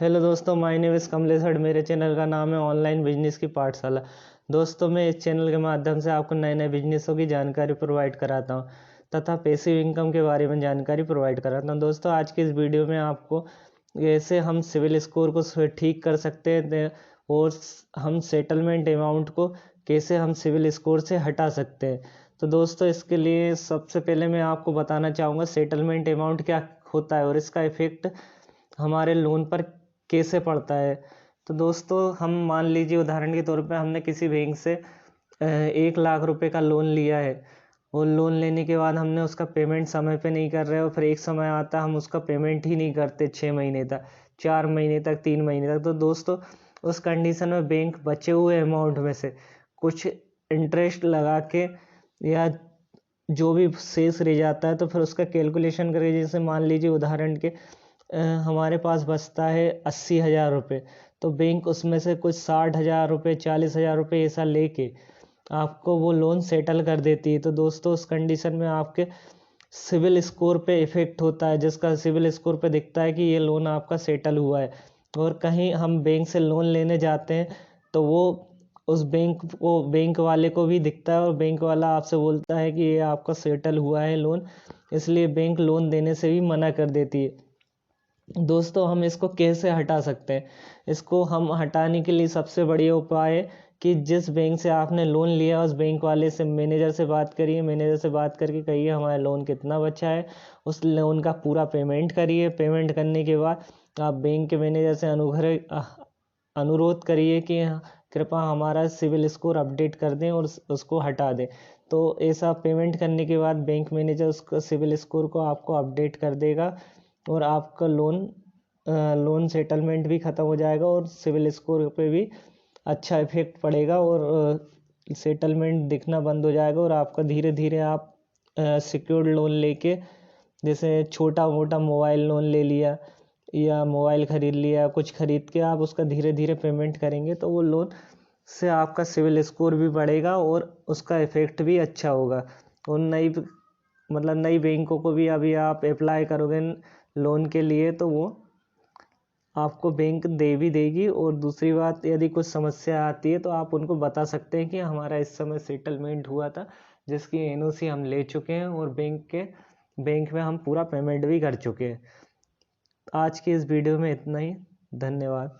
Hello दोस्तों, my name is Kamlesh हड। मेरे चैनल का नाम है ऑनलाइन बिजनेस की पाठशाला। दोस्तों, मैं इस चैनल के माध्यम से आपको नए नए बिजनेसों की जानकारी प्रोवाइड कराता हूं तथा पैसिव इनकम के बारे में जानकारी प्रोवाइड कराता हूं। दोस्तों, आज की इस वीडियो में आपको कैसे हम सिविल स्कोर को ठीक कर सकते हैं और हम सेटलमेंट अमाउंट को कैसे हम सिविल स्कोर से हटा सकते हैं। तो दोस्तों, इसके लिए सबसे पहले मैं आपको बताना चाहूँगा सेटलमेंट अमाउंट क्या होता है और इसका इफ़ेक्ट हमारे लोन पर कैसे पड़ता है। तो दोस्तों, हम मान लीजिए उदाहरण के तौर पे हमने किसी बैंक से 1 लाख रुपए का लोन लिया है और लोन लेने के बाद हमने उसका पेमेंट समय पे नहीं कर रहे और फिर एक समय आता हम उसका पेमेंट ही नहीं करते 6 महीने तक, 4 महीने तक, 3 महीने तक। तो दोस्तों, उस कंडीशन में बैंक बचे हुए अमाउंट में से कुछ इंटरेस्ट लगा के या जो भी शेष रह जाता है तो फिर उसका कैलकुलेशन करके, जैसे मान लीजिए उदाहरण के हमारे पास बचता है 80,000 रुपये, तो बैंक उसमें से कुछ 60,000 रुपये, 40,000 रुपये ऐसा लेके आपको वो लोन सेटल कर देती है। तो दोस्तों, उस कंडीशन में आपके सिविल स्कोर पे इफ़ेक्ट होता है, जिसका सिविल स्कोर पे दिखता है कि ये लोन आपका सेटल हुआ है। और कहीं हम बैंक से लोन लेने जाते हैं तो वो उस बैंक वाले को भी दिखता है और बैंक वाला आपसे बोलता है कि ये आपका सेटल हुआ है लोन, इसलिए बैंक लोन देने से भी मना कर देती है। दोस्तों, हम इसको कैसे हटा सकते हैं? इसको हम हटाने के लिए सबसे बढ़िया उपाय है कि जिस बैंक से आपने लोन लिया उस बैंक वाले से, मैनेजर से बात करिए। मैनेजर से बात करके कहिए हमारा लोन कितना बचा है, उस लोन का पूरा पेमेंट करिए। पेमेंट करने के बाद आप बैंक के मैनेजर से अनुरोध करिए कि कृपया हमारा सिविल स्कोर अपडेट कर दें और उसको हटा दें। तो ऐसा पेमेंट करने के बाद बैंक मैनेजर उसको सिविल स्कोर को आपको अपडेट कर देगा और आपका लोन सेटलमेंट भी ख़त्म हो जाएगा और सिविल स्कोर पे भी अच्छा इफेक्ट पड़ेगा और सेटलमेंट दिखना बंद हो जाएगा और आपका धीरे धीरे आप सिक्योर्ड लोन लेके, जैसे छोटा मोटा मोबाइल लोन ले लिया या मोबाइल ख़रीद लिया, कुछ ख़रीद के आप उसका धीरे धीरे पेमेंट करेंगे तो वो लोन से आपका सिविल स्कोर भी बढ़ेगा और उसका इफ़ेक्ट भी अच्छा होगा। और नई बैंकों को भी अभी आप अप्लाई करोगे लोन के लिए तो वो आपको बैंक दे भी देगी। और दूसरी बात, यदि कुछ समस्या आती है तो आप उनको बता सकते हैं कि हमारा इस समय सेटलमेंट हुआ था, जिसकी एनओसी हम ले चुके हैं और बैंक में हम पूरा पेमेंट भी कर चुके हैं। आज की इस वीडियो में इतना ही। धन्यवाद।